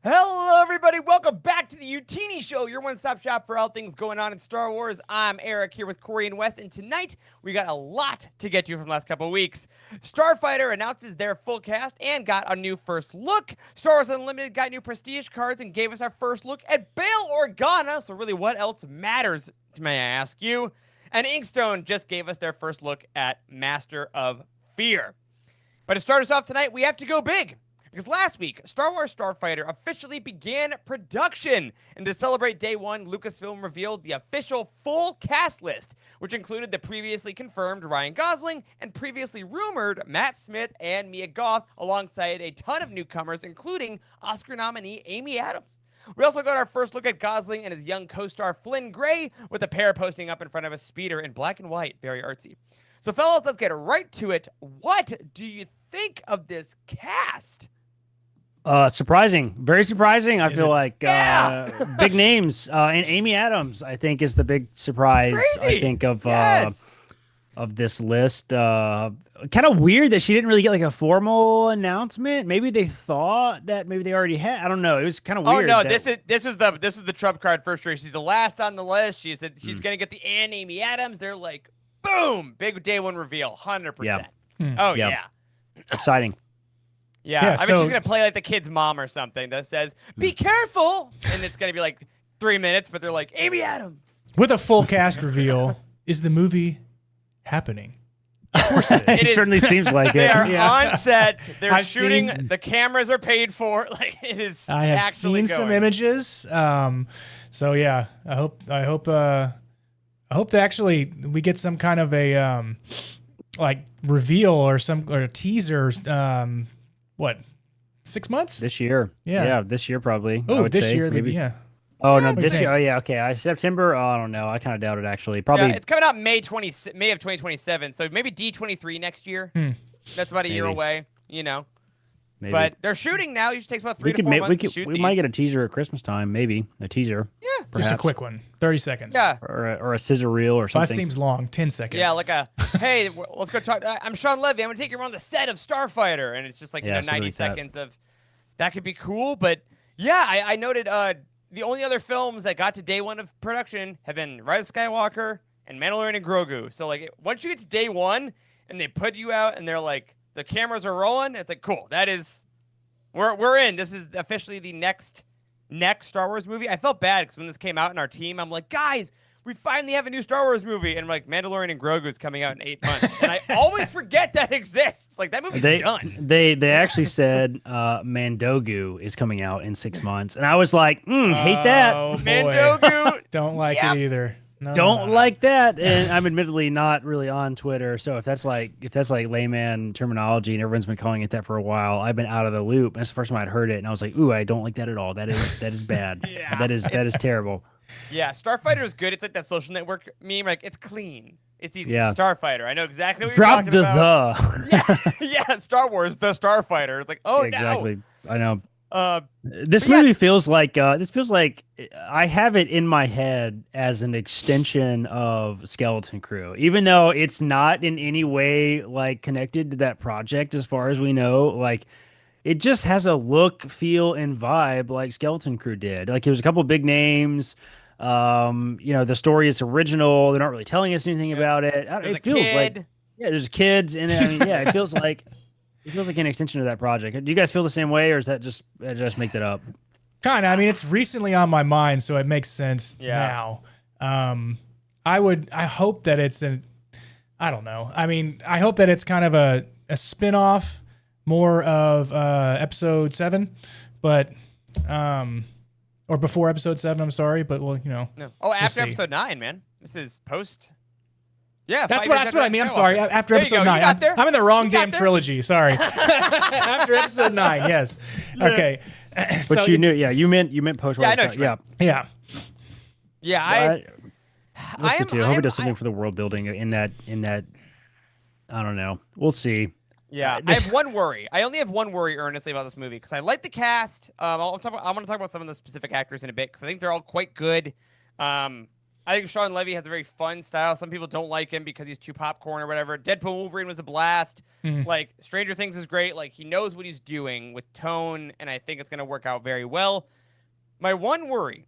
Hello, everybody. Welcome back to the Youtini Show, your one-stop shop for all things going on in Star Wars. I'm Eric here with Corey and Wes, and tonight we got a lot to get to from the last couple of weeks. Starfighter announces their full cast and got a new first look. Star Wars Unlimited got new prestige cards and gave us our first look at Bail Organa, so really what else matters, may I ask you? And Inkstone just gave us their first look at Master of Fear. But to start us off tonight, we have to go big. Because last week, Star Wars Starfighter officially began production. And to celebrate day one, Lucasfilm revealed the official full cast list, which included the previously confirmed Ryan Gosling and previously rumored Matt Smith and Mia Goth, alongside a ton of newcomers, including Oscar nominee Amy Adams. We also got our first look at Gosling and his young co-star Flynn Gray, with the pair posting up in front of a speeder in black and white. Very artsy. So fellas, let's get right to it. What do you think of this cast? Surprising, very surprising. I feel like big names, and Amy Adams, I think, is the big surprise. Crazy. I think of this list. Kind of weird that she didn't really get like a formal announcement. Maybe they thought that maybe they already had. I don't know. It was kind of weird. Oh no, this is the trump card for sure. She's the last on the list. She said she's gonna get the and Amy Adams. They're like, boom, big day one reveal, 100%. Yeah. Oh yeah, exciting. Yeah, I mean, she's going to play like the kid's mom or something that says, be careful. And it's going to be like 3 minutes, but they're like, Amy Adams. With a full cast reveal, is the movie happening? Of course it is. It certainly seems like They it. are on set. They're I've shooting. seen- The cameras are paid for. Like, it is I have actually seen going. some images. So yeah, I hope that actually we get some kind of a like reveal or a teaser. What, 6 months? This year. Yeah, this year probably. I Oh, would this say, year, maybe. yeah. Oh, no, What do you this think? year. Oh, yeah, okay. September, I don't know. I kind of doubt it, actually. Probably. Yeah, it's coming out May of 2027. So maybe D23 next year. That's about a year Maybe. away, you know. maybe. But they're shooting now. Usually takes about 3 to 4 months to shoot we these. might get a teaser at Christmas time, maybe. A teaser. Yeah. Just a perhaps. quick one, 30 seconds. Yeah. Or a scissor reel or Well, that something. seems long, 10 seconds. Yeah, like hey, let's go talk. I'm Sean Levy. I'm going to take you around the set of Starfighter. And it's just like, Yeah, 90 something like that. seconds of, that could be cool. But yeah, I noted the only other films that got to day one of production have been Rise of Skywalker and Mandalorian and Grogu. So like, once you get to day one and they put you out and they're like, the cameras are rolling, it's like, cool. That is, we're in. This is officially the next Star Wars movie. I felt bad because when this came out in our team, I'm like, guys, we finally have a new Star Wars movie. And I'm like, Mandalorian and Grogu is coming out in 8 months. And I always forget that exists. Like, that movie's done. They actually said Mandogu is coming out in 6 months. And I was like, hate that. Oh, boy. Mandogu. Don't like Yep. it either. No, Don't no. like that. And I'm admittedly not really on Twitter, so if that's like layman terminology and everyone's been calling it that for a while, I've been out of the loop. That's the first time I'd heard it, and I was like, ooh, I don't like that at all. That is bad. Yeah. That is terrible. Yeah, Starfighter is good. It's like that social network meme. Like, it's clean. It's easy. Yeah. Starfighter. I know exactly what Drop you're talking about. the. Yeah, Star Wars, the Starfighter. It's like, oh, Exactly. I know. no. This But yeah. movie feels like I have it in my head as an extension of Skeleton Crew, even though it's not in any way like connected to that project as far as we know. Like, it just has a look, feel, and vibe like Skeleton Crew did. Like, there's a couple big names. The story is original. They're not really telling us anything about it. There's It a feels kid. like there's kids in it. I mean, yeah, it feels like an extension of that project. Do you guys feel the same way, or is that just I just make that up? Kind of. I mean, it's recently on my mind, so it makes sense now. I hope that it's I don't know. I mean, I hope that it's kind of a spin-off more of episode 7, but or before episode 7, I'm sorry, but well, No. Oh, after see. episode 9, man. This is post. Yeah, That's 5 what years after I mean. I'm Skywalker. sorry. After There you episode go. You 9, got there. I'm in the wrong You got damn there. trilogy. Sorry. After episode 9, yes. Okay. But So you knew, you meant post. Yeah, I know what you yeah. meant. Yeah. Yeah, We'll see too. I hope it does something for the world building in that. I don't know. We'll see. Yeah, I have one worry. I only have one worry earnestly about this movie because I like the cast. I'm going to talk about some of the specific actors in a bit because I think they're all quite good. I I think Sean Levy has a very fun style. Some people don't like him because he's too popcorn or whatever. Deadpool Wolverine was a blast. Like, Stranger Things is great. Like, he knows what he's doing with tone, and I think it's going to work out very well. My one worry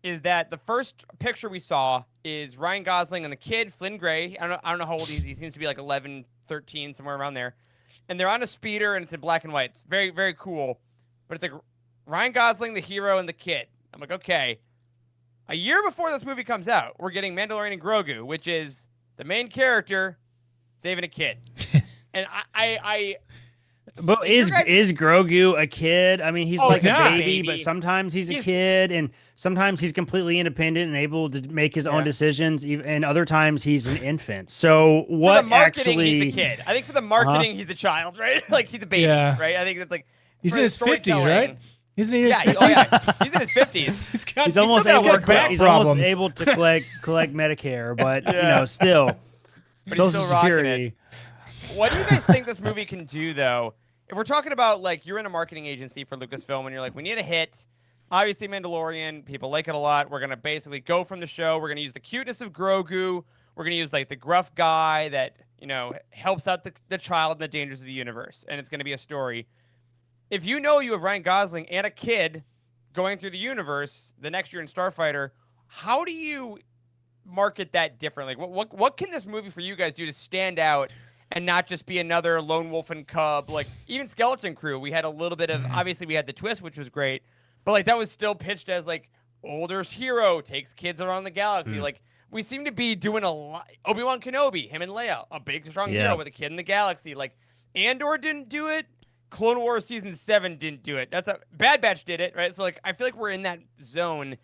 is that the first picture we saw is Ryan Gosling and the kid, Flynn Gray. I don't know how old he is. He seems to be like 11, 13, somewhere around there. And they're on a speeder, and it's in black and white. It's very, very cool. But it's like Ryan Gosling, the hero, and the kid. I'm like, okay. A year before this movie comes out, we're getting Mandalorian Grogu, which is the main character saving a kid. And But is Grogu a kid? I mean, he's like a baby, but sometimes he's a kid, and sometimes he's completely independent and able to make his own decisions, and other times he's an infant. So what for the marketing, actually... he's a kid. I think for the marketing, he's a child, right? Like, he's a baby, right? I think that's like... He's in his 50s, right? Isn't he in his 50s? He's in his 50s. He's almost able to collect Medicare, but, you know, still. But he's still rocking it. What do you guys think this movie can do, though? If we're talking about, like, you're in a marketing agency for Lucasfilm, and you're like, we need a hit. Obviously, Mandalorian, people like it a lot. We're going to basically go from the show. We're going to use the cuteness of Grogu. We're going to use, like, the gruff guy that, you know, helps out the child in the dangers of the universe. And it's going to be a story. If you know you have Ryan Gosling and a kid going through the universe the next year in Starfighter, how do you market that differently? Like, what can this movie for you guys do to stand out and not just be another lone wolf and cub? Like, even Skeleton Crew, we had a little bit of, obviously we had the twist, which was great, but like that was still pitched as like older hero takes kids around the galaxy. Like, we seem to be doing a lot. Obi-Wan Kenobi, him and Leia, a big, strong hero with a kid in the galaxy. Like, Andor didn't do it. Clone Wars Season 7 didn't do it. Bad Batch did it, right? So, like, I feel like we're in that zone.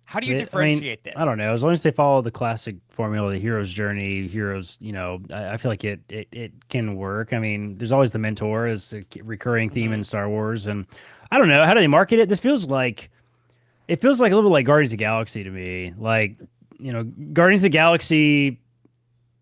How do you differentiate this? I don't know. As long as they follow the classic formula, the hero's journey, you know, I feel like it can work. I mean, there's always the mentor as a recurring theme in Star Wars. And I don't know. How do they market it? It feels like a little bit like Guardians of the Galaxy to me. Like, you know, Guardians of the Galaxy...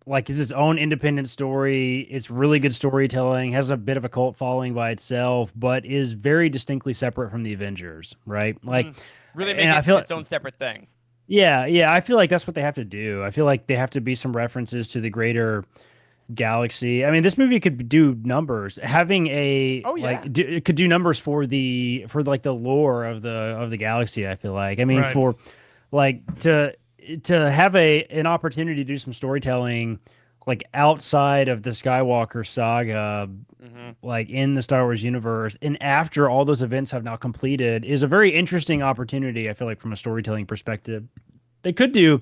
like, it's its own independent story. It's really good storytelling, has a bit of a cult following by itself, but is very distinctly separate from the Avengers, right? Like, really make it its own separate thing. Yeah, I feel like that's what they have to do. I feel like they have to be some references to the greater galaxy. I mean, this movie could do numbers. Having it could do numbers for the lore of the galaxy. I feel like. I mean, for like to have an opportunity to do some storytelling like outside of the Skywalker saga, like in the Star Wars universe, and after all those events have now completed, is a very interesting opportunity. I feel like from a storytelling perspective, they could do,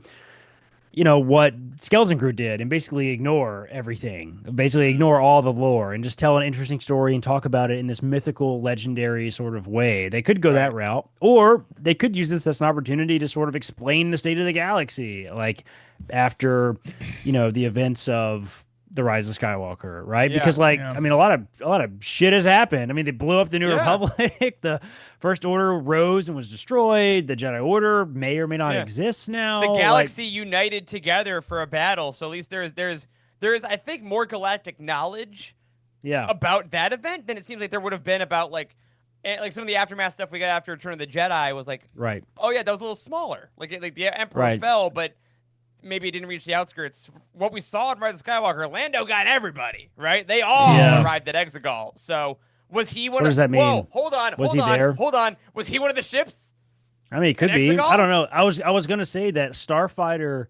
you know, what Skeleton Crew did and basically ignore everything, basically ignore all the lore and just tell an interesting story and talk about it in this mythical, legendary sort of way. They could go that route, or they could use this as an opportunity to sort of explain the state of the galaxy, like after, you know, the events of the Rise of Skywalker, right? Because like, I mean, a lot of shit has happened. I mean, they blew up the New Republic. The First Order rose and was destroyed. The Jedi Order may or may not exist now. The galaxy united together for a battle. So at least there's I think more galactic knowledge about that event than it seems like there would have been about like some of the aftermath stuff we got after Return of the Jedi was like, oh yeah, that was a little smaller. Like the Emperor fell, but maybe it didn't reach the outskirts. What we saw in Rise of Skywalker, Lando got everybody, right? They all arrived at Exegol. So was he one what does that mean? Whoa, hold on. Was he one of the ships? I mean, it could be. I don't know. I was going to say that Starfighter,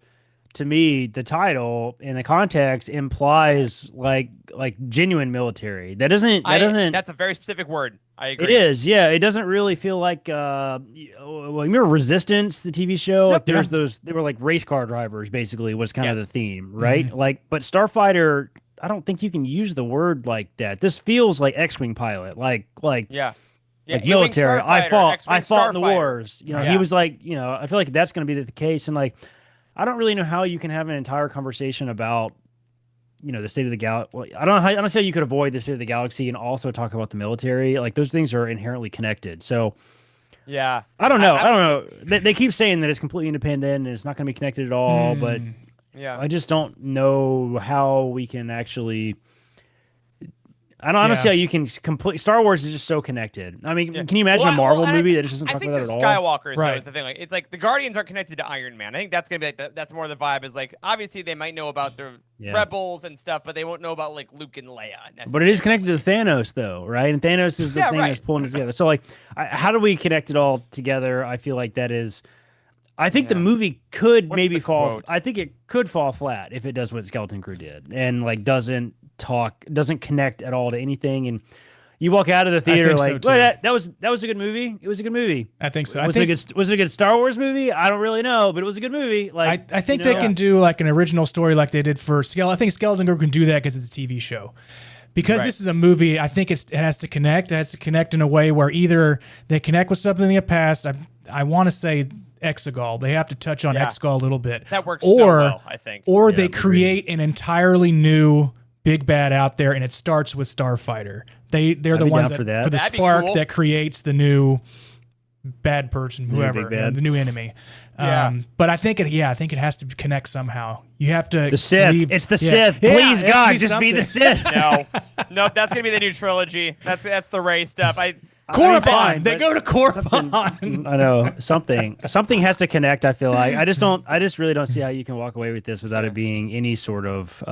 to me, the title in the context implies like genuine military. That's a very specific word. I agree. It is, yeah. It doesn't really feel like well, you remember Resistance, the TV show? Like there's those, they were like race car drivers, basically, was kind of the theme, right? Like, but Starfighter, I don't think you can use the word like that. This feels like X-Wing pilot, like military. I fought in the wars. You know, he was like, you know, I feel like that's going to be the case. And like, I don't really know how you can have an entire conversation about, you know, the state of the galaxy. Well, I don't know how you could avoid the state of the galaxy and also talk about the military. Like, those things are inherently connected. So, I don't know. They keep saying that it's completely independent and it's not going to be connected at all. But I just don't know how we can actually. I don't see how you can complete. Star Wars is just so connected. I mean, can you imagine a Marvel movie that just doesn't talk about that at all? I think the Skywalkers Right. is the thing. Like, it's like the Guardians aren't connected to Iron Man. I think that's gonna be like that's more the vibe. Is like obviously they might know about the Rebels and stuff, but they won't know about like Luke and Leia. But it is connected to Thanos, though, right? And Thanos is the thing that's pulling it together. So, like, how do we connect it all together? I feel like that is. I think the movie could maybe fall. Quote? I think it could fall flat if it does what Skeleton Crew did and like doesn't connect at all to anything. And you walk out of the theater like, well, that was a good movie. It was a good movie. I think so. Was it a good Star Wars movie? I don't really know, but it was a good movie. Like I think they can do like an original story like they did for Skeleton. I think Skeleton Crew can do that because it's a TV show. Because this is a movie, I think it has to connect. It has to connect in a way where either they connect with something in the past. I want to say Exegol. They have to touch on Exegol a little bit. That works so well, I think. Or they create an entirely new big bad out there, and it starts with Starfighter. They're the ones for the spark that creates the new bad person, whoever, the new enemy. But I think it has to connect somehow. You have to the Sith. It's the Sith. Please, God, just be the Sith. No, that's gonna be the new trilogy. That's the Rey stuff. Korriban. They go to Korriban. I know something has to connect. I feel like I just really don't see how you can walk away with this without it being any sort of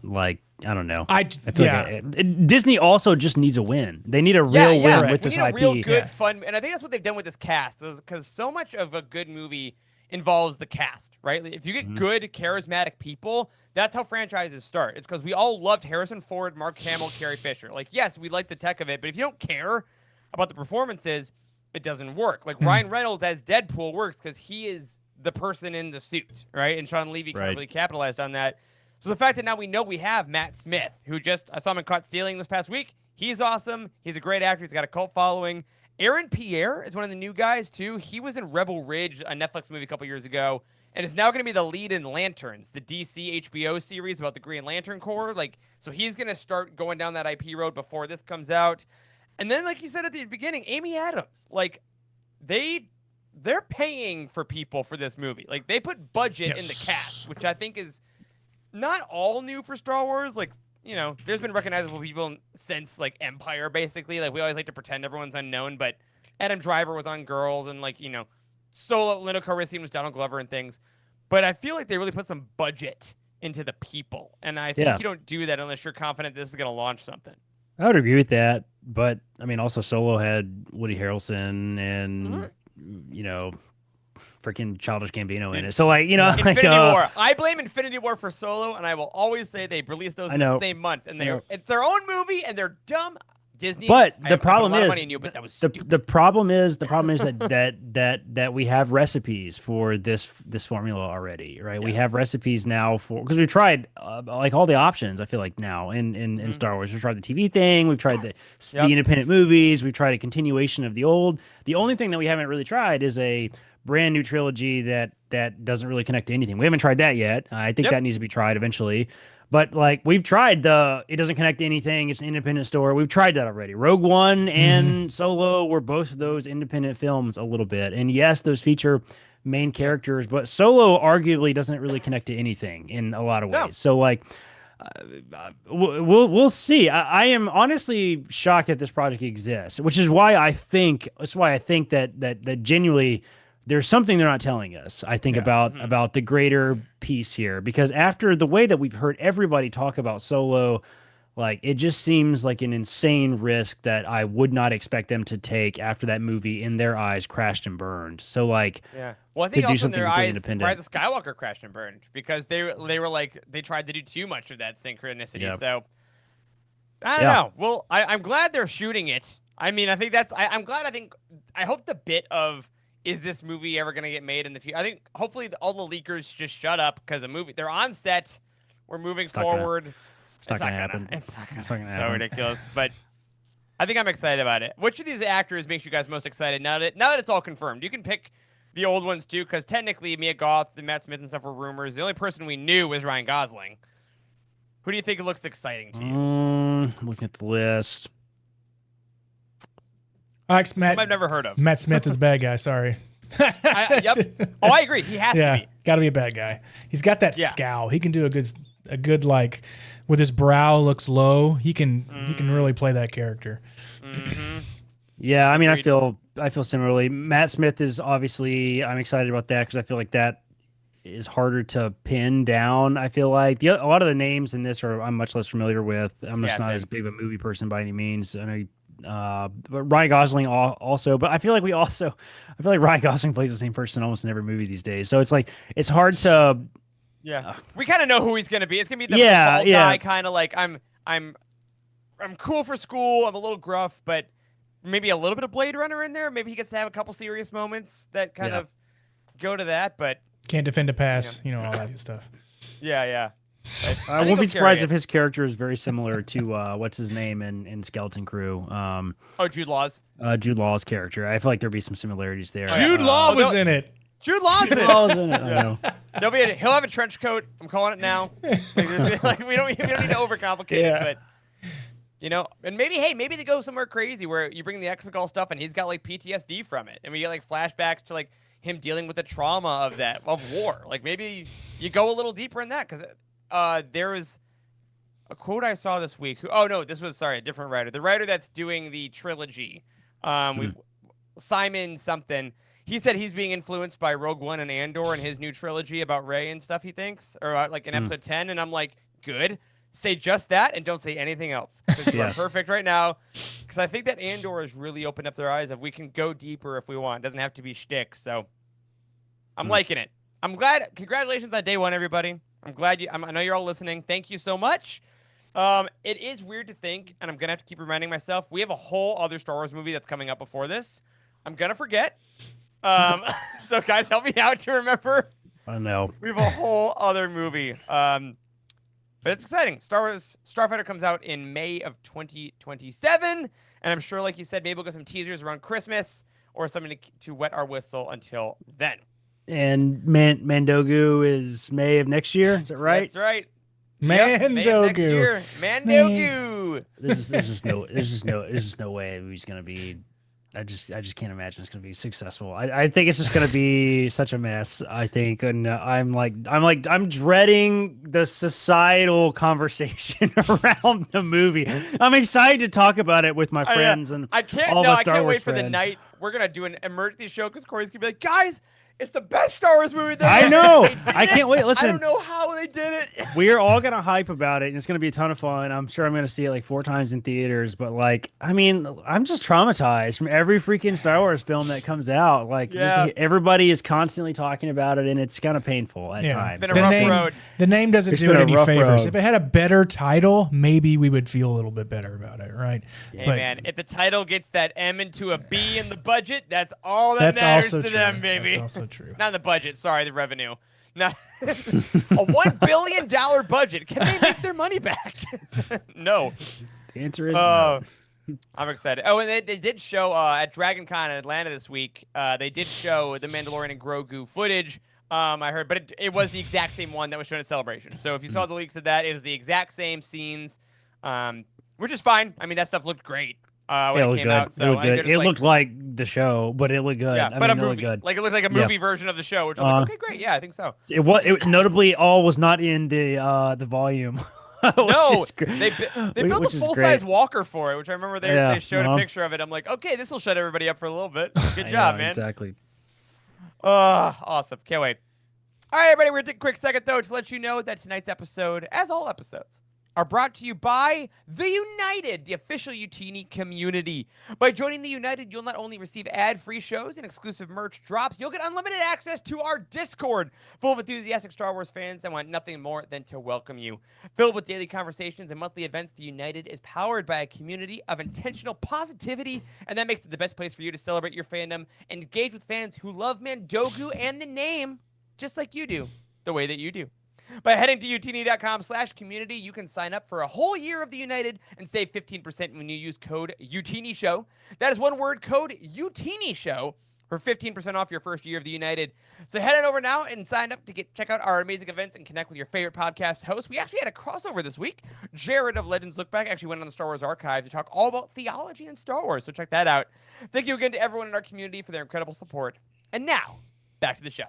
like I don't know. I feel like Disney also just needs a win. They need a real win with this IP. A real good fun, and I think that's what they've done with this cast. Because so much of a good movie involves the cast, right? If you get good, charismatic people, that's how franchises start. It's because we all loved Harrison Ford, Mark Hamill, Carrie Fisher. Like, yes, we like the tech of it, but if you don't care about the performances, it doesn't work. Like Ryan Reynolds as Deadpool works because he is the person in the suit, right? And Sean Levy kind of really capitalized on that. So the fact that now we know we have Matt Smith, who I saw him in Caught Stealing this past week. He's awesome. He's a great actor. He's got a cult following. Aaron Pierre is one of the new guys, too. He was in Rebel Ridge, a Netflix movie a couple years ago, and is now going to be the lead in Lanterns, the DC HBO series about the Green Lantern Corps. Like, so he's going to start going down that IP road before this comes out. And then, like you said at the beginning, Amy Adams, like, they're paying for people for this movie. Like, they put budget in the cast, which I think is not all new for Star Wars. Like, you know, there's been recognizable people since, like, Empire, basically. Like, we always like to pretend everyone's unknown, but Adam Driver was on Girls, and, like, you know, Solo, Lando Calrissian was Donald Glover and things. But I feel like they really put some budget into the people. And I think you don't do that unless you're confident this is going to launch something. I would agree with that, but I mean, also Solo had Woody Harrelson and you know, freaking Childish Gambino in it. So like, you know, Infinity War. I blame Infinity War for Solo, and I will always say they released those in the same month, and it's their own movie, and they're dumb. Disney. But the problem is the problem is that we have recipes for this formula already, right? Yes. We have recipes now because we've tried like all the options. I feel like now in Star Wars, we've tried the TV thing, we've tried the independent movies, we've tried a continuation of the old. The only thing that we haven't really tried is a brand new trilogy that doesn't really connect to anything. We haven't tried that yet. I think that needs to be tried eventually. But like we've tried it doesn't connect to anything. It's an independent story. We've tried that already. Rogue One and Solo were both of those independent films a little bit. And yes, those feature main characters, but Solo arguably doesn't really connect to anything in a lot of ways. No. So like, we'll see. I am honestly shocked that this project exists, which is why I think that genuinely there's something they're not telling us, I think, about the greater piece here. Because after the way that we've heard everybody talk about Solo, like, it just seems like an insane risk that I would not expect them to take after that movie, in their eyes, crashed and burned. So, like, well, I think also in their eyes, Rise of Skywalker crashed and burned, because they were like, they tried to do too much of that synchronicity. So, I don't know. Well, I'm glad they're shooting it. I mean, I think I hope the bit of, is this movie ever going to get made in the future? I think hopefully all the leakers just shut up, because they're on set. We're moving forward. It's not going to happen. It's so ridiculous. But I think I'm excited about it. Which of these actors makes you guys most excited now that it's all confirmed? You can pick the old ones too, because technically Mia Goth and Matt Smith and stuff were rumors. The only person we knew was Ryan Gosling. Who do you think looks exciting to you? Looking at the list. Matt, I've never heard of. Matt Smith is a bad guy. Sorry. Yep. Oh, I agree. He has to be. Got to be a bad guy. He's got that scowl. He can do a good like with his brow looks low. He can really play that character. Mm-hmm. Yeah, I mean, Agreed. I feel similarly. Matt Smith is obviously, I'm excited about that because I feel like that is harder to pin down. I feel like a lot of the names in this I'm much less familiar with. I'm just not same. as big of a movie person by any means. I know, but Ryan Gosling also. But I feel like Ryan Gosling plays the same person almost in every movie these days. So it's like it's hard to. Yeah, we kind of know who he's gonna be. It's gonna be the Yeah, bald guy, kind of like I'm cool for school. I'm a little gruff, but maybe a little bit of Blade Runner in there. Maybe he gets to have a couple serious moments that kind of go to that. But can't defend a pass, you know, all that good stuff. yeah. I won't be surprised if his character is very similar to what's his name in Skeleton Crew. Jude Law's. Jude Law's character. I feel like there'll be some similarities there. Jude Law was in it. Jude Law's in it. I know. He'll have a trench coat. I'm calling it now. Like we don't need to overcomplicate it, but you know, and maybe they go somewhere crazy where you bring the Exegol stuff and he's got like PTSD from it, and we get like flashbacks to like him dealing with the trauma of war. Like maybe you go a little deeper in that because there was a quote I saw this week. This was a different writer. The writer that's doing the trilogy, Simon something. He said he's being influenced by Rogue One and Andor and his new trilogy about Rey and stuff. He thinks, or like in episode 10, and I'm like, good. Say just that and don't say anything else. Because you are perfect right now. Because I think that Andor has really opened up their eyes of we can go deeper if we want. It doesn't have to be shtick. So I'm liking it. I'm glad. Congratulations on day one, everybody. I'm glad I know you're all listening. Thank you so much. It is weird to think, and I'm gonna have to keep reminding myself. We have a whole other Star Wars movie that's coming up before this. I'm gonna forget. So guys, help me out to remember. I know. We have a whole other movie. But it's exciting. Starfighter comes out in May of 2027, and I'm sure, like you said, maybe we'll get some teasers around Christmas or something to wet our whistle until then. And Mandogu is May of next year. Is that right? That's right. Mandogu. May of next year. Mandogu. There's just no way he's gonna be. I just can't imagine it's gonna be successful. I think it's just gonna be such a mess. I think, and I'm dreading the societal conversation around the movie. I'm excited to talk about it with my friends and I can't wait for the night we're gonna do an emergency show because Corey's gonna be like, guys, it's the best Star Wars movie. I know. I can't wait. Listen, I don't know how they did it. We're all gonna hype about it, and it's gonna be a ton of fun. I'm sure I'm gonna see it like 4 times in theaters. But like, I mean, I'm just traumatized from every freaking Star Wars film that comes out. Like, just, everybody is constantly talking about it, and it's kind of painful at times. It's been a rough road. The name doesn't do it any favors. If it had a better title, maybe we would feel a little bit better about it, right? Hey, man, if the title gets that M into a B in the budget, that's all that matters to them, baby. That's also true. Not the budget, sorry, the revenue. Not a $1 billion budget. Can they make their money back? No. The answer is no. I'm excited. Oh, and they did show at Dragon Con in Atlanta this week. They did show the Mandalorian and Grogu footage. I heard, but it was the exact same one that was shown at Celebration. So if you saw the leaks of that, it was the exact same scenes, which is fine. I mean, that stuff looked great when it came out. So it looked like the show, but it looked good. Yeah, but a movie. Like it looked like a movie version of the show, which I'm like, okay, great. Yeah, I think so. It notably all was not in the volume. No, they built a full-size walker for it, which I remember they showed a picture of it. I'm like, okay, this will shut everybody up for a little bit. Good job, man. Exactly. Awesome. Can't wait. All right, everybody, we're going to take a quick second, though, to let you know that tonight's episode, as all episodes, are brought to you by The United, the official Youtini community. By joining The United, you'll not only receive ad-free shows and exclusive merch drops, you'll get unlimited access to our Discord, full of enthusiastic Star Wars fans that want nothing more than to welcome you. Filled with daily conversations and monthly events, The United is powered by a community of intentional positivity, and that makes it the best place for you to celebrate your fandom and engage with fans who love Mandogu and the name, just like you do, the way that you do. By heading to youtini.com/community, you can sign up for a whole year of The United and save 15% when you use code YOUTINISHOW. That is one word, code YOUTINISHOW, for 15% off your first year of The United. So head on over now and sign up to check out our amazing events and connect with your favorite podcast hosts. We actually had a crossover this week. Jared of Legends Look Back actually went on the Star Wars Archive to talk all about theology and Star Wars, so check that out. Thank you again to everyone in our community for their incredible support. And now, back to the show.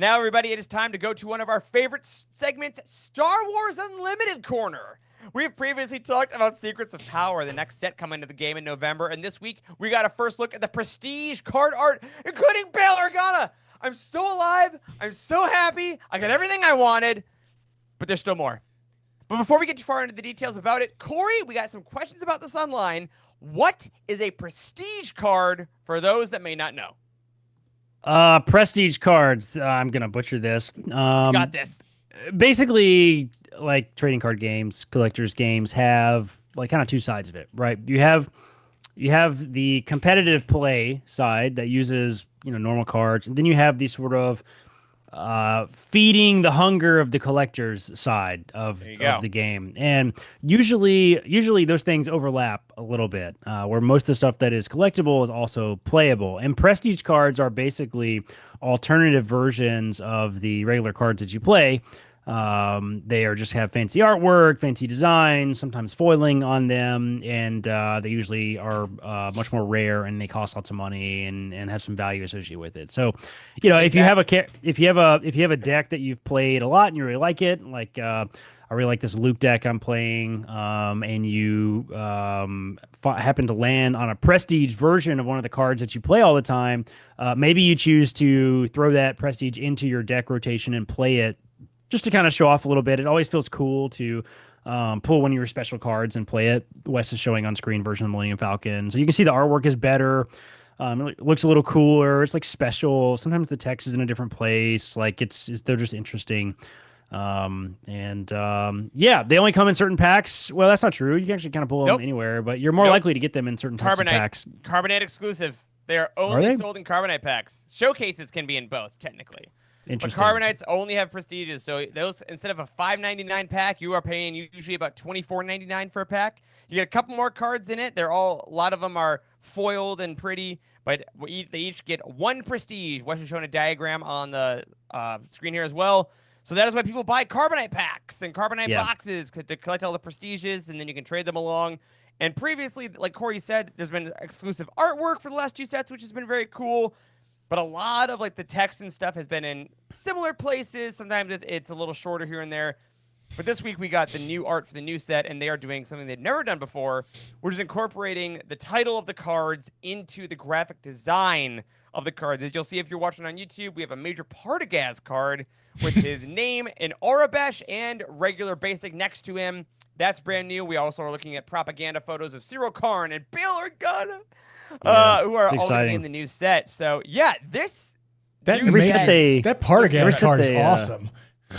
Now, everybody, it is time to go to one of our favorite segments, Star Wars Unlimited Corner. We've previously talked about Secrets of Power, the next set coming to the game in November, and this week we got a first look at the Prestige card art, including Bail Organa. I'm so alive. I'm so happy. I got everything I wanted, but there's still more. But before we get too far into the details about it, Corey, we got some questions about this online. What is a Prestige card for those that may not know? Prestige cards. I'm gonna butcher this. You got this. Basically, like trading card games, collectors games have like kind of two sides of it, right? You have the competitive play side that uses normal cards, and then you have the sort of feeding the hunger of the collector's side of the game. And usually those things overlap a little bit, where most of the stuff that is collectible is also playable. And prestige cards are basically alternative versions of the regular cards that you play. They just have fancy artwork, fancy design, sometimes foiling on them, and they usually are much more rare, and they cost lots of money and have some value associated with it. So, if you have a deck that you've played a lot and you really like it, like I really like this Luke deck I'm playing, and you happen to land on a prestige version of one of the cards that you play all the time, maybe you choose to throw that prestige into your deck rotation and play it just to kind of show off a little bit. It always feels cool to pull one of your special cards and play it. Wes is showing on screen version of Millennium Falcon. So you can see the artwork is better. It looks a little cooler. It's like special. Sometimes the text is in a different place. Like they're just interesting. Yeah, they only come in certain packs. Well, that's not true. You can actually kind of pull them anywhere, but you're more likely to get them in certain types of packs. Carbonite exclusive. They are only sold in Carbonite packs. Showcases can be in both, technically. But Carbonites only have prestiges, so those, instead of a $5.99 pack, you are paying usually about $24.99 for a pack. You get a couple more cards in it. A lot of them are foiled and pretty, but they each get one prestige. Wes is showing a diagram on the screen here as well. So that is why people buy Carbonite packs and Carbonite boxes to collect all the prestiges, and then you can trade them along. And previously, like Corey said, there's been exclusive artwork for the last two sets, which has been very cool. But a lot of like the text and stuff has been in similar places. Sometimes it's a little shorter here and there. But this week we got the new art for the new set, and they are doing something they've never done before, which is incorporating the title of the cards into the graphic design of the cards. As you'll see if you're watching on YouTube, we have a Major Partagaz card with his name in Aurebesh and regular basic next to him. That's brand new. We also are looking at propaganda photos of Cyril Karn and Bail Organa, who are all going to be in the new set. So, yeah, that Partagaz card is awesome.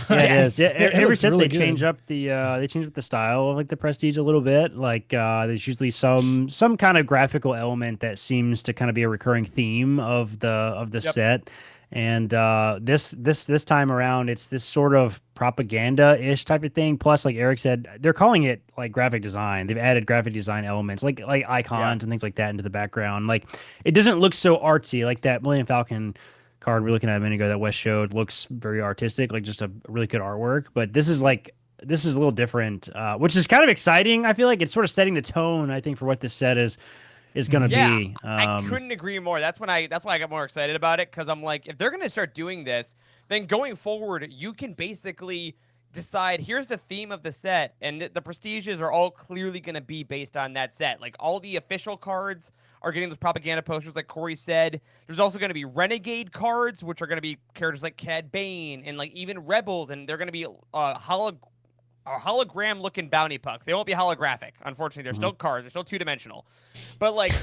Yeah, it is. Yeah, every set really they change up the style of like the prestige a little bit. Like there's usually some kind of graphical element that seems to kind of be a recurring theme of the set. And this time around, it's this sort of propaganda-ish type of thing. Plus, like Eric said, they're calling it like graphic design. They've added graphic design elements, like icons and things like that into the background. Like it doesn't look so artsy. Like that Millennium Falcon card we're looking at a minute ago that Wes showed looks very artistic, like just a really good artwork. But this is a little different, which is kind of exciting. I feel like it's sort of setting the tone, I think, for what this set is going to be. I couldn't agree more. That's why I got more excited about it, because I'm like, if they're going to start doing this, then going forward, you can basically decide, here's the theme of the set, and the prestiges are all clearly going to be based on that set. Like, all the official cards are getting those propaganda posters, like Corey said. There's also going to be Renegade cards, which are going to be characters like Cad Bane and like even Rebels, and they're going to be hologram-looking bounty pucks. They won't be holographic. Unfortunately, they're still cards. They're still two-dimensional. But, like,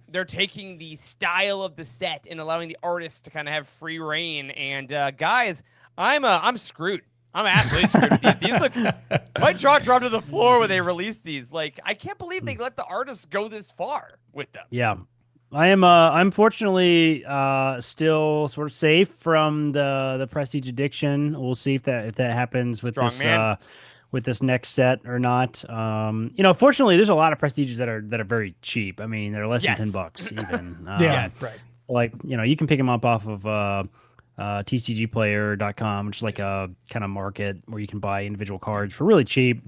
they're taking the style of the set and allowing the artists to kind of have free reign. And, guys, I'm screwed. I'm absolutely screwed with these. These look... My jaw dropped to the floor when they released these. Like, I can't believe they let the artists go this far with them. Yeah. I'm fortunately still sort of safe from the prestige addiction. We'll see if that happens with with this next set or not. Fortunately, there's a lot of prestiges that are very cheap. I mean, they're less than $10 even. Right. Like, you can pick them up off of tcgplayer.com, which is like a kind of market where you can buy individual cards for really cheap.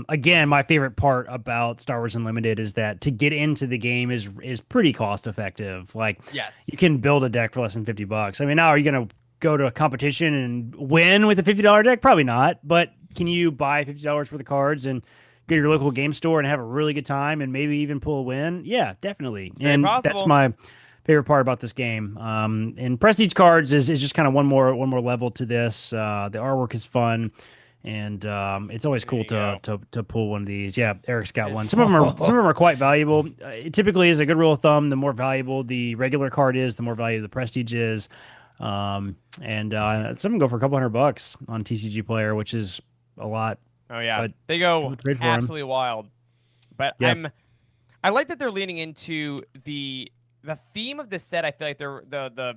Again, my favorite part about Star Wars Unlimited is that to get into the game is pretty cost effective. Like, you can build a deck for less than $50. I mean, now are you going to go to a competition and win with a $50 deck? Probably not. But can you buy $50 worth of cards and go to your local game store and have a really good time and maybe even pull a win? Yeah, definitely. Very And possible. that's my favorite part about this game. And Prestige cards is just kind of one more level to this. The artwork is fun. And it's always cool to pull one of these. Yeah, Eric's got one. Some of them are quite valuable. It typically is a good rule of thumb. The more valuable the regular card is, the more valuable the Prestige is. And some of them go for a couple $100 on TCG Player, which is a lot. Oh yeah, but they go absolutely wild. But yep. I like that they're leaning into the theme of this set. I feel like they're the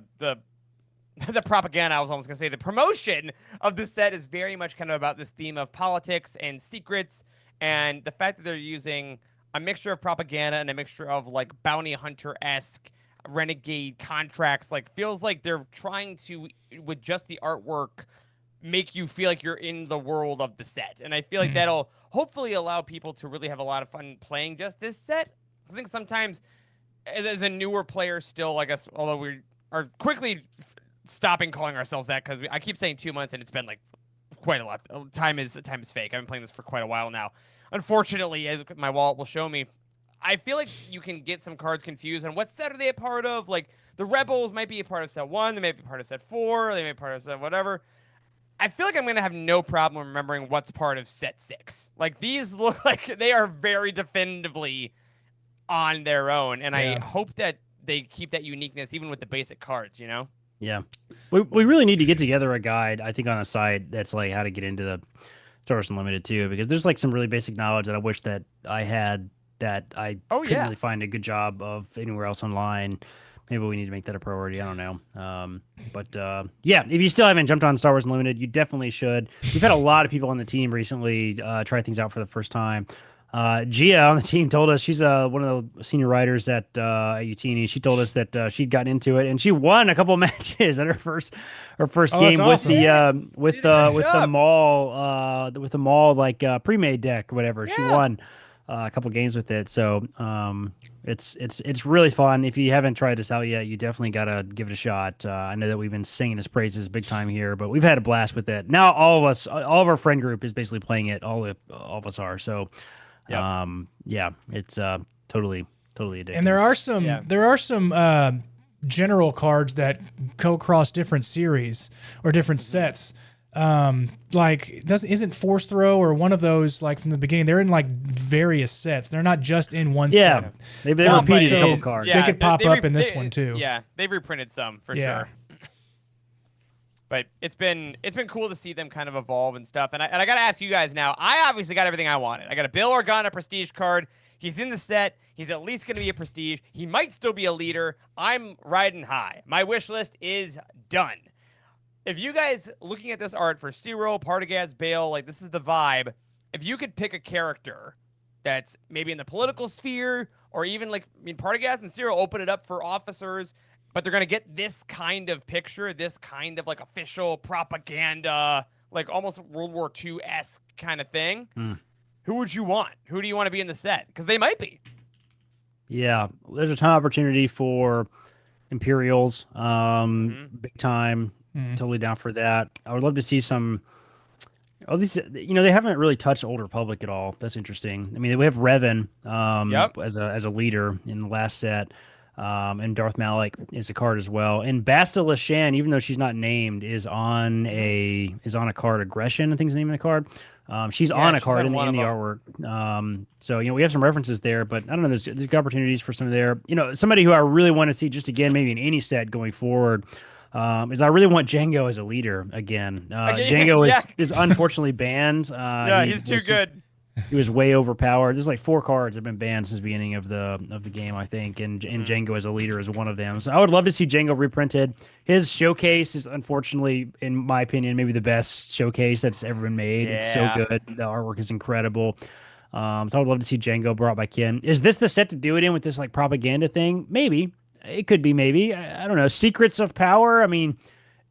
propaganda, I was almost going to say, the promotion of this set is very much kind of about this theme of politics and secrets, and the fact that they're using a mixture of propaganda and a mixture of like bounty hunter-esque renegade contracts, like feels like they're trying to, with just the artwork, make you feel like you're in the world of the set. And I feel like that'll hopefully allow people to really have a lot of fun playing just this set. I think sometimes as a newer player still, I guess, although we are quickly stopping calling ourselves that, because I keep saying 2 months and it's been like quite a lot. Time is fake. I've been playing this for quite a while now. Unfortunately, as my wallet will show me, I feel like you can get some cards confused on what set are they a part of. Like the Rebels might be a part of set 1, they may be part of set 4, they may be part of set whatever. I feel like I'm going to have no problem remembering what's part of set 6. Like these look like they are very definitively on their own, and I hope that they keep that uniqueness even with the basic cards, you know? Yeah, we really need to get together a guide, I think, on a site that's like how to get into the Star Wars Unlimited too, because there's like some really basic knowledge that I wish that I had that I couldn't really find a good job of anywhere else online. Maybe we need to make that a priority. I don't know. But yeah, if you still haven't jumped on Star Wars Unlimited, you definitely should. We've had a lot of people on the team recently try things out for the first time. Gia on the team told us, she's one of the senior writers at Youtini. She told us that she'd gotten into it and she won a couple of matches at her first game with awesome. with the mall like pre-made deck or whatever. Yeah. She won a couple games with it. So it's really fun. If you haven't tried this out yet, you definitely gotta give it a shot. I know that we've been singing his praises big time here, but we've had a blast with it. Now all of our friend group is basically playing it. All of us are. So. Yep. Yeah, it's totally addictive. And there are some general cards that go across different series or different sets. Like isn't Force Throw or one of those like from the beginning? They're in like various sets. They're not just in one set. Yeah, they've repeated a couple cards. They could pop up in this one too. Yeah, they've reprinted some for sure. But it's been cool to see them kind of evolve and stuff. And I got to ask you guys now, I obviously got everything I wanted. I got a Bail Organa Prestige card. He's in the set. He's at least going to be a Prestige. He might still be a leader. I'm riding high. My wish list is done. If you guys looking at this art for Cyril, Partagaz, Bail, like this is the vibe. If you could pick a character that's maybe in the political sphere or even like, I mean, Partagaz and Cyril open it up for officers, but they're going to get this kind of picture, this kind of like official propaganda, like almost World War II-esque kind of thing. Who would you want? Who do you want to be in the set? Because they might be. Yeah, there's a ton of opportunity for Imperials, big time. Totally down for that. I would love to see some. Oh, these, they haven't really touched Old Republic at all. That's interesting. I mean, we have Revan as a leader in the last set. And Darth Malak is a card as well. And Basta Lashan, even though she's not named, is on a card. Aggression, I think is the name of the card. She's on a card in the artwork. So we have some references there, but I don't know. There's opportunities for some of there. Somebody who I really want to see just again, maybe in any set going forward, is I really want Django as a leader again. Django is unfortunately banned. He's too good. He was way overpowered. There's like 4 cards that have been banned since the beginning of the game, I think, and Django as a leader is one of them. So I would love to see Django reprinted. His showcase is unfortunately, in my opinion, maybe the best showcase that's ever been made. It's so good. The artwork is incredible. So I would love to see Django brought back in. Is this the set to do it in with this like propaganda thing? Maybe. It could be maybe. I don't know. Secrets of Power? I mean,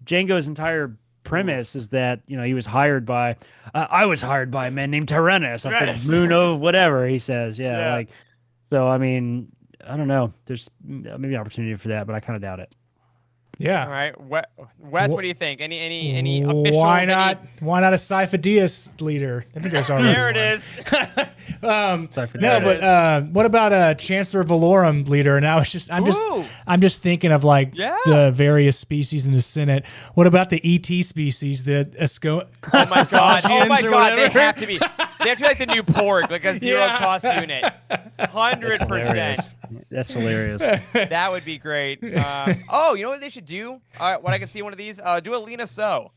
Django's entire premise is that he was hired by I was hired by a man named Tyrannus off the moon of whatever he says. Like, so I mean, I don't know, there's maybe an opportunity for that, but I kind of doubt it. Yeah. All right, Wes, what do you think? Any officials? Why not? Why not a Sifo-Dyas leader? I think there's already There it one. is. No, but what about a Chancellor Valorum leader? Now it's just I'm just thinking of like the various species in the Senate. What about the ET species, the Oh my god! They have to be. They have to be like the new Porg, like a zero cost unit. 100%. That's hilarious. That would be great. Oh, you know what they should do? What I can see one of these. Do a Lena So.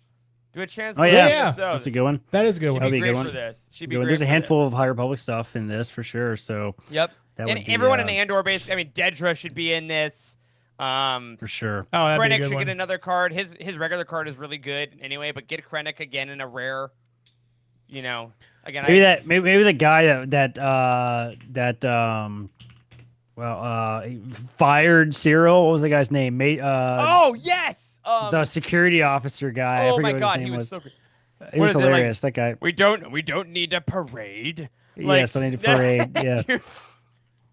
Do a chance. Oh yeah, yeah. So. That's a good one. That is a good She'd one. be That'd be a great good one. for this. She'd be Good one. great. There's a for handful this. of High Republic stuff in this for sure. So Yep. that And would be, everyone in Andor, basically. I mean, Dedra should be in this. for sure. Oh, that'd be a Krennic good should one. get another card. His regular card is really good anyway, but get Krennic again in a rare. You know, again. Maybe the guy he fired Cyril. What was the guy's name? Oh yes. The security officer guy. I Oh forget my what god, his name he was so good. He was What is it, like, hilarious. That guy. We don't need a parade. Yes, I need a parade. Yeah. Dude.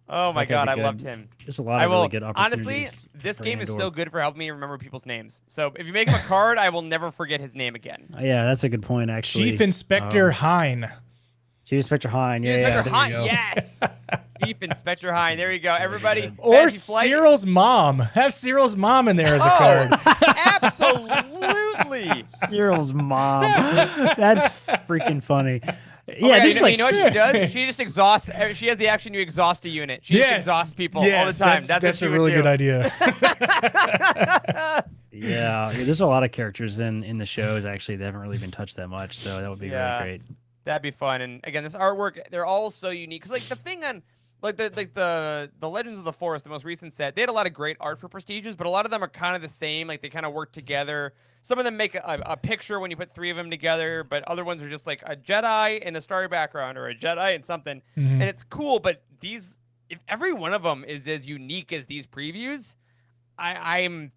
Oh my That god, guy'd I be loved good. him. There's a lot of really good opportunities. Honestly, this for game is Andor. so good for helping me remember people's names. So if you make him a card, I will never forget his name again. Yeah, that's a good point actually. Chief Inspector Hine. Chief Inspector Hine. Yeah, Inspector there Hine, you go. yes. Chief Inspector Hine. There you go, everybody. Or Fantasy Flight. Cyril's mom. Have Cyril's mom in there as a card. Absolutely. Cyril's mom. That's freaking funny. Oh Yeah, my just God, like you know what she does? She just exhausts. She has the action to exhaust a unit. She just exhausts people all the time. That's what she a would really do. good idea. Yeah, there's a lot of characters in the shows actually that haven't really been touched that much, so that would be really great. That'd be fun. And again, this artwork, they're all so unique. Cause like the thing on the Legends of the Forest, the most recent set, they had a lot of great art for Prestiges, but a lot of them are kind of the same. Like they kind of work together. Some of them make a picture when you put three of them together, but other ones are just like a Jedi in a starry background or a Jedi and something. And it's cool, but these, if every one of them is as unique as these previews, it's going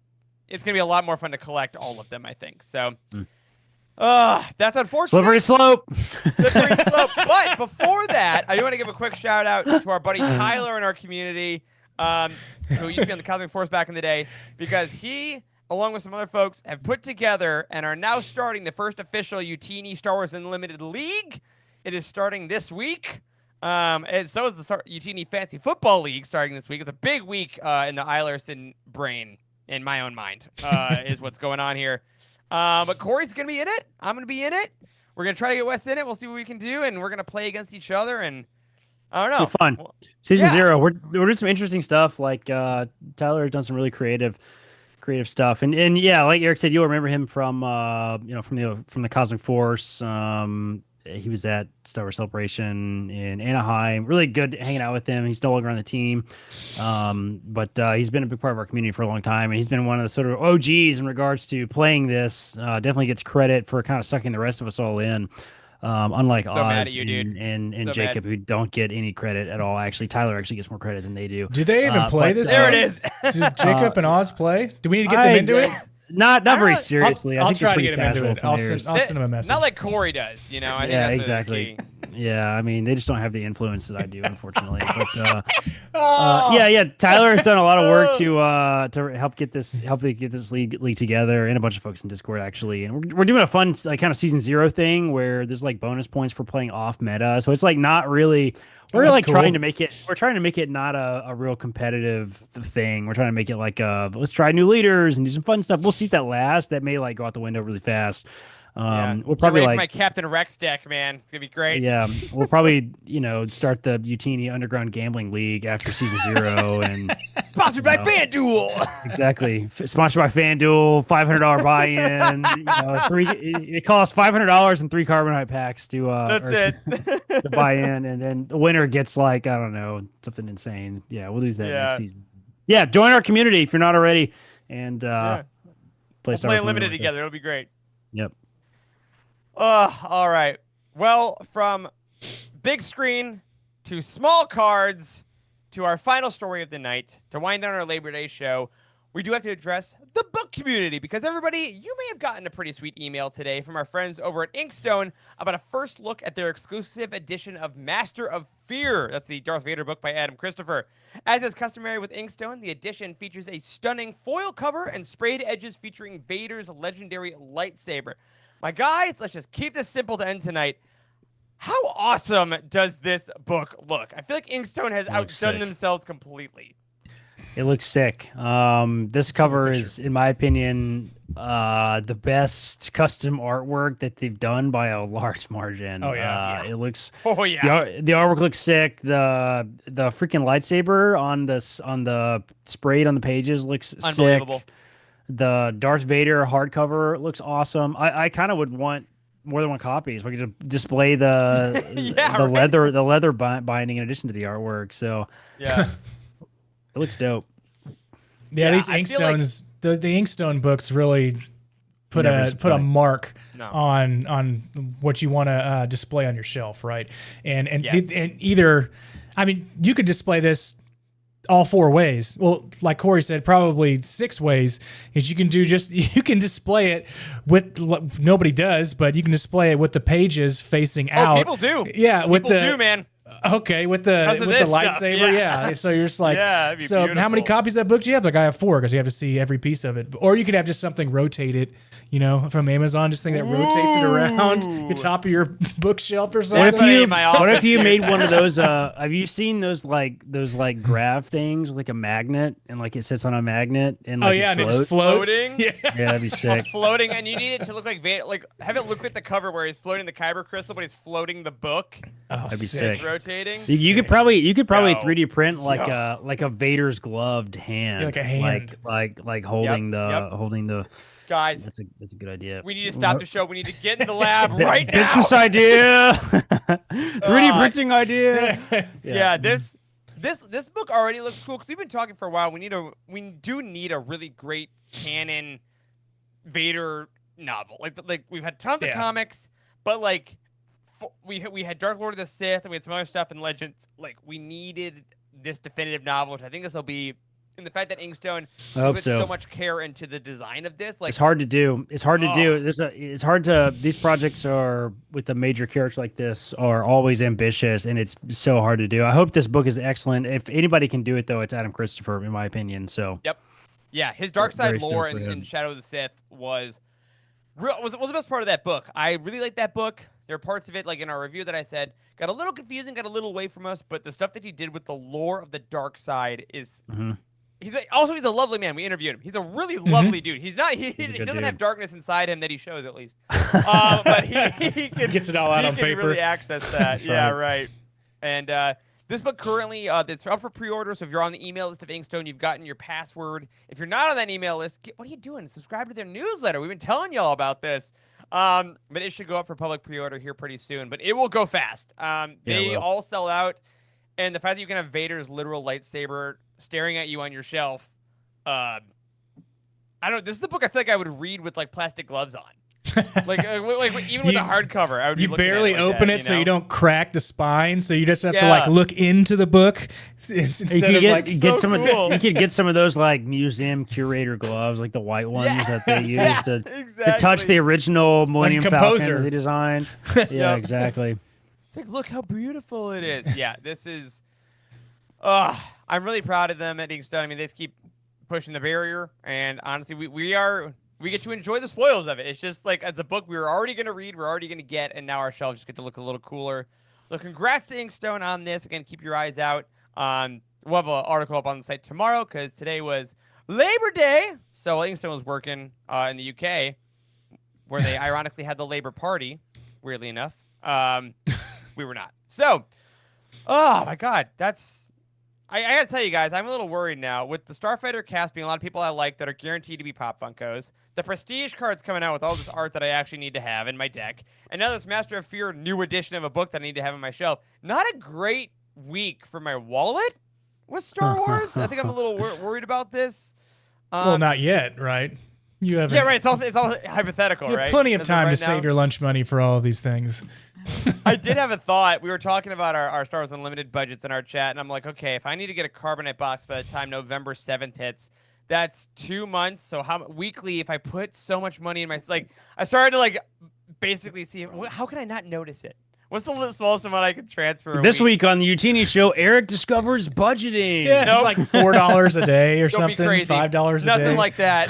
to be a lot more fun to collect all of them, I think. So, that's unfortunate. Slippery slope. Slippery slope. But before that, I do want to give a quick shout out to our buddy Tyler in our community, who used to be on the Cosmic Force back in the day, because he, along with some other folks, have put together and are now starting the first official Youtini Star Wars Unlimited League. It is starting this week. And so is the Youtini Fantasy Football League starting this week. It's a big week in the Eilerson brain, in my own mind, is what's going on here. But Corey's going to be in it. I'm going to be in it. We're going to try to get Wes in it. We'll see what we can do, and we're going to play against each other, and I don't know. It's fun. Season 0. We're doing some interesting stuff. Like Tyler has done some really creative stuff, and yeah, like Eric said, you'll remember him from from the Cosmic Force. He was at Star Wars Celebration in Anaheim. Really good hanging out with him. He's no longer on the team, but he's been a big part of our community for a long time, and he's been one of the sort of OGs in regards to playing this. Definitely gets credit for kind of sucking the rest of us all in. Unlike Oz and Jacob, who don't get any credit at all. Actually, Tyler actually gets more credit than they do. Do they even play this? There it is. Did Jacob and Oz play? Do we need to get them into it? Not very seriously. I'll I think try to they're get him into pretty it. I'll casual send him a message. Not like Corey does, you know. I think yeah, that's exactly. the key. Yeah, I mean, they just don't have the influence that I do, unfortunately. But yeah, Tyler has done a lot of work to help get this league together, and a bunch of folks in Discord actually. And we're doing a fun like kind of season 0 thing where there's like bonus points for playing off meta. So it's like not really. We're like cool. trying to make it. We're trying to make it not a real competitive thing. We're trying to make it like let's try new leaders and do some fun stuff. We'll see if that lasts. That may like go out the window really fast. We'll probably like my Captain Rex deck, man. It's gonna be great. Yeah, we'll probably start the Youtini Underground Gambling League after season 0 and sponsored by FanDuel. Exactly, sponsored by FanDuel. $500 buy-in. It costs $500 and 3 Carbonite packs to to buy in, and then the winner gets like I don't know something insane. Yeah, we'll do that next season. Yeah, join our community if you're not already, and we'll play Unlimited together. It'll be great. Yep. All right. Well, from big screen to small cards to our final story of the night to wind down our Labor Day show, we do have to address the book community because everybody, you may have gotten a pretty sweet email today from our friends over at Inkstone about a first look at their exclusive edition of Master of Fear. That's the Darth Vader book by Adam Christopher. As is customary with Inkstone, the edition features a stunning foil cover and sprayed edges featuring Vader's legendary lightsaber. My guys, let's just keep this simple to end tonight. How awesome does this book look? I feel like Inkstone has outdone themselves completely. It looks sick. This cover is, in my opinion, the best custom artwork that they've done by a large margin. Oh yeah, it looks. Oh yeah, the artwork looks sick. The freaking lightsaber on the sprayed on the pages looks unbelievable. Sick. The Darth Vader hardcover looks awesome. I kind of would want more than one copy, so we could display the leather binding in addition to the artwork. So yeah. It looks dope. Yeah, these Inkstones, like the Inkstone books really put a mark on what you want to display on your shelf, right? And either, I mean, you could display this all 4 ways. Well, like Corey said, probably 6 ways. Is you can display it with, nobody does, but you can display it with the pages facing out. People do. Yeah, people do, man. Okay, with the lightsaber, yeah. So you're just like, so beautiful. How many copies of that book do you have? Like I have 4 because you have to see every piece of it. Or you could have just something rotated, from Amazon, just thing that rotates it around the top of your bookshelf or something. What if you made one of those? Have you seen those graph things with like a magnet and like it sits on a magnet and like and it's floating? Yeah, that'd be sick. Floating, and you need it to look like have it look like the cover where he's floating the kyber crystal, but he's floating the book. Oh, that'd be sick. Rotating. You could probably 3D print like a Vader's gloved hand, like a hand, like holding the. Guys, that's a good idea. We need to stop the show. We need to get in the lab right now. Business idea, 3D printing idea. Yeah, this book already looks cool because we've been talking for a while. We do need a really great canon Vader novel. Like we've had tons of comics, but like we had Dark Lord of the Sith and we had some other stuff in Legends. Like we needed this definitive novel, which I think this will be. And the fact that Inkstone put so much care into the design of this, like it's hard to do. It's hard to do. It's hard to. These projects are with a major character like this are always ambitious, and it's so hard to do. I hope this book is excellent. If anybody can do it, though, it's Adam Christopher, in my opinion. So yeah, his dark side lore in Shadow of the Sith was the best part of that book. I really like that book. There are parts of it, like in our review that I said, got a little confusing, got a little away from us, but the stuff that he did with the lore of the dark side is. Mm-hmm. He's a lovely man. We interviewed him. He's a really lovely dude. He's not. He doesn't have darkness inside him that he shows, at least. But he gets it all out on paper. He can really access that. Yeah, right. And this book currently it's up for pre-order. So if you're on the email list of Inkstone, you've gotten your password. If you're not on that email list, what are you doing? Subscribe to their newsletter. We've been telling y'all about this. But it should go up for public pre-order here pretty soon. But it will go fast. They all sell out. And the fact that you can have Vader's literal lightsaber staring at you on your shelf, I don't know. This is the book I feel like I would read with like plastic gloves on, like even with the hardcover. I would. You barely open it so you don't crack the spine. So you just have to like look into the book instead of like you could get some of those like museum curator gloves, like the white ones that they use to touch the original Millennium Falcon that they designed. Yeah, exactly. It's like, look how beautiful it is. Yeah, this is. I'm really proud of them at Inkstone. I mean, they just keep pushing the barrier, and honestly, we get to enjoy the spoils of it. It's just like as a book we were already going to read, we're already going to get, and now our shelves just get to look a little cooler. So, congrats to Inkstone on this. Again, keep your eyes out. We'll have an article up on the site tomorrow because today was Labor Day, so Inkstone was working in the UK, where they ironically had the Labor Party. Weirdly enough. We were not. So, oh my God, I gotta tell you guys, I'm a little worried now with the Starfighter cast being a lot of people I like that are guaranteed to be Pop Funkos. The Prestige cards coming out with all this art that I actually need to have in my deck, and now this Master of Fear new edition of a book that I need to have on my shelf. Not a great week for my wallet with Star Wars. I think I'm a little worried about this. Well, not yet, right? You have right. It's all hypothetical, you have right? Plenty of time to save your lunch money for all of these things. I did have a thought. We were talking about our Star Wars Unlimited budgets in our chat, and I'm like, okay, if I need to get a Carbonite box by the time November 7th hits, That's 2 months. So how weekly? If I put so much money in my I started to basically see how can I not notice it? What's the smallest amount I can transfer? This week on the Youtini show, Eric discovers budgeting. Yeah, it's like $4 a day or Don't be something. crazy. $5 a day. Nothing like that.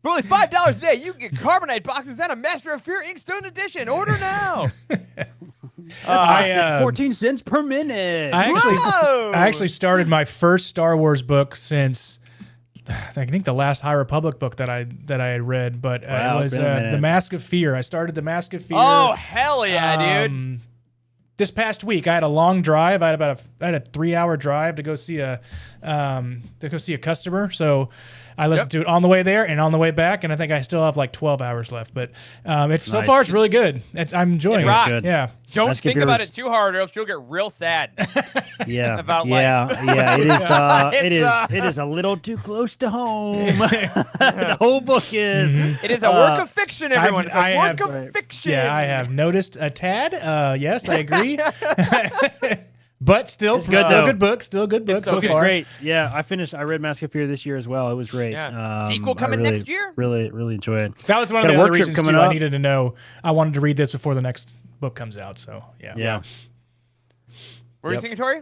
For only $5 a day, you can get Carbonite boxes and a Master of Fear Inkstone edition. Order now. 14 cents per minute. I actually started my first Star Wars book since I think the last High Republic book that I had read, but Wow, it was The Mask of Fear. I started The Mask of Fear. Oh, hell yeah, dude. This past week, I had a long drive. I had a 3-hour drive to go see a customer. So I listened to it on the way there and on the way back, and I think I still have like 12 hours left. But so far it's really good. I'm enjoying it. Rocks. Good. Yeah. Don't think about it too hard, or else you'll get real sad. Yeah, about life. Yeah. It is a little too close to home. The whole book is. It is a work of fiction, everyone. It's a work of fiction. Yeah, I have noticed a tad. Yes, I agree. But still, good, though. Good book. Still a good book so far. Great. Yeah, I read Mask of Fear this year as well. It was great. Yeah. Sequel coming next year? Really, really enjoy it. That was one of the other reasons too. I needed to know. I wanted to read this before the next book comes out. So yeah. Yeah. Were you singing, Tori?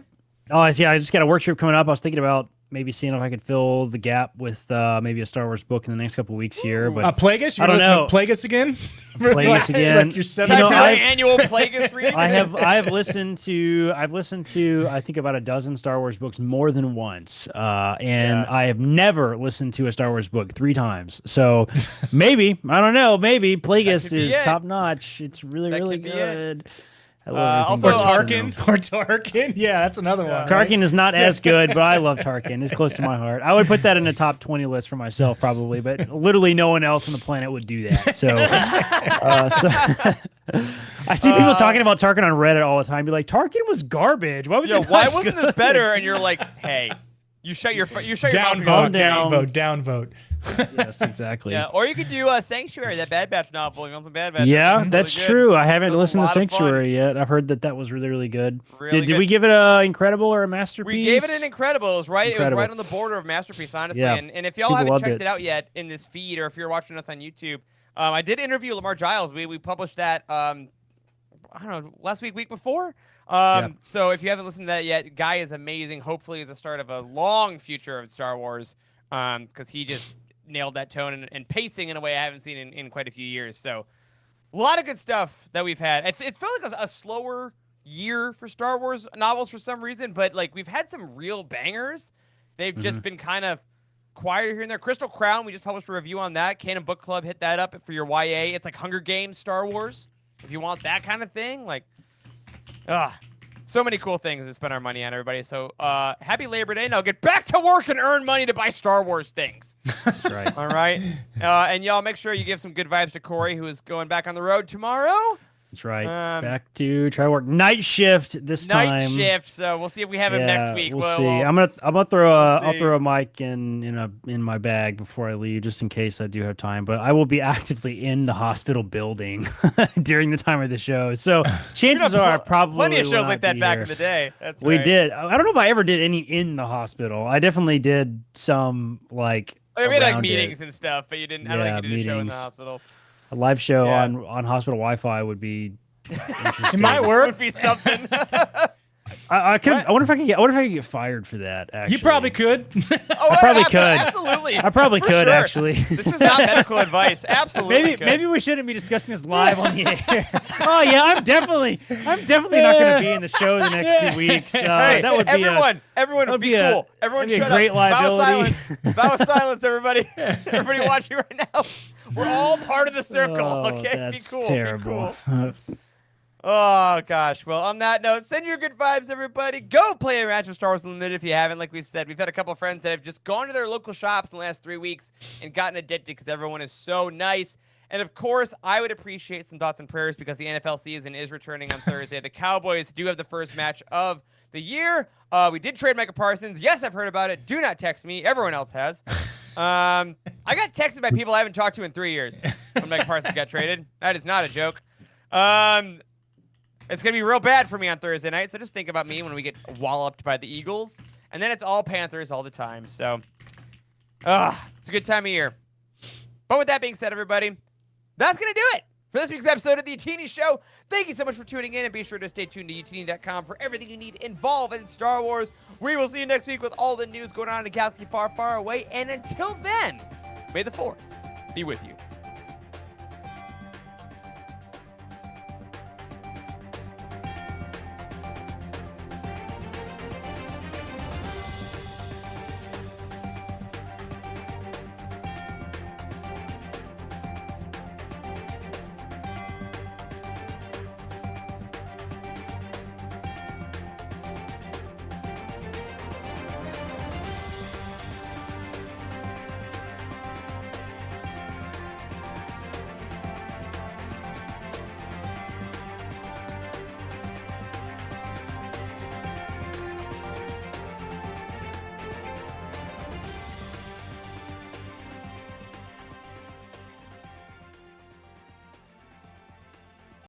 Oh, I see. I just got a work trip coming up. I was thinking about maybe seeing if I could fill the gap with maybe a Star Wars book in the next couple of weeks here. But Plagueis? I don't know. Plagueis again? Plagueis again. Like your annual Plagueis read? I've listened to I think about a dozen Star Wars books more than once, and I have never listened to a Star Wars book 3 times. So maybe I don't know. Maybe Plagueis is top notch. It's really good. Also, Tarkin. Yeah, that's another one. Tarkin is not as good, but I love Tarkin. It's close to my heart. I would put that in a top 20 list for myself, probably, but literally no one else on the planet would do that. So, I see people talking about Tarkin on Reddit all the time. Be like, Tarkin was garbage. Why was it? Why wasn't this better? And you're like, hey, you shut your downvote. Yes, exactly. Yeah, or you could do Sanctuary, that Bad Batch novel. On some Bad Batch. Yeah, that's really true. I haven't listened to Sanctuary yet. I've heard that was really good. Did we give it an incredible or a masterpiece? We gave it an incredible. It was right. It was right on the border of masterpiece, honestly. Yeah. And if y'all haven't checked it out yet in this feed, or if you're watching us on YouTube, I did interview Lamar Giles. We published that. I don't know, last week before. So if you haven't listened to that yet, guy is amazing. Hopefully, is the start of a long future of Star Wars. Because he just nailed that tone and pacing in a way I haven't seen in quite a few years. So a lot of good stuff that we've had. It felt like a slower year for Star Wars novels for some reason, but we've had some real bangers. They've just been kind of quieter here and there. Crystal Crown, we just published a review on that. Canon Book Club, hit that up for your YA. It's like Hunger Games, Star Wars. If you want that kind of thing, so many cool things to spend our money on, everybody. So happy Labor Day. Now get back to work and earn money to buy Star Wars things. That's right. All right. And y'all make sure you give some good vibes to Corey, who is going back on the road tomorrow. That's right. Back to try to work night shift this time. Night shift. So we'll see if we have him next week. We'll see. I'm gonna throw a mic in my bag before I leave, just in case I do have time. But I will be actively in the hospital building during the time of the show. So chances are I probably plenty of shows like that back here. in the day. That's we right. did. I don't know if I ever did any in the hospital. I definitely did some we had meetings and stuff, but you didn't. I don't think you did a show in the hospital. A live show on hospital Wi-Fi would be interesting. It might work. Would be something. I wonder if I could get fired for that. Actually, you probably could. I probably could. Absolutely. I probably could actually. This is not medical advice. Absolutely. Maybe we shouldn't be discussing this live on the air. Oh yeah, I'm definitely not going to be in the show the next 2 weeks. Hey, that would be everyone would be cool. Everyone shut great up. Liability. Vow of silence, everybody. Everybody watching right now. We're all part of the circle. Okay, that's be cool. terrible. Be cool. Oh, gosh. Well, on that note, send your good vibes, everybody. Go play a match of Star Wars Unlimited if you haven't. Like we said, we've had a couple of friends that have just gone to their local shops in the last 3 weeks and gotten addicted because everyone is so nice. And, of course, I would appreciate some thoughts and prayers because the NFL season is returning on Thursday. The Cowboys do have the first match of the year. We did trade Micah Parsons. Yes, I've heard about it. Do not text me. Everyone else has. I got texted by people I haven't talked to in 3 years when Micah Parsons got traded. That is not a joke. It's going to be real bad for me on Thursday night, so just think about me when we get walloped by the Eagles. And then it's all Panthers all the time. So It's a good time of year. But with that being said, everybody, that's going to do it for this week's episode of the Youtini Show. Thank you so much for tuning in, and be sure to stay tuned to Youtini.com for everything you need involved in Star Wars. We will see you next week with all the news going on in a galaxy far, far away. And until then, may the Force be with you.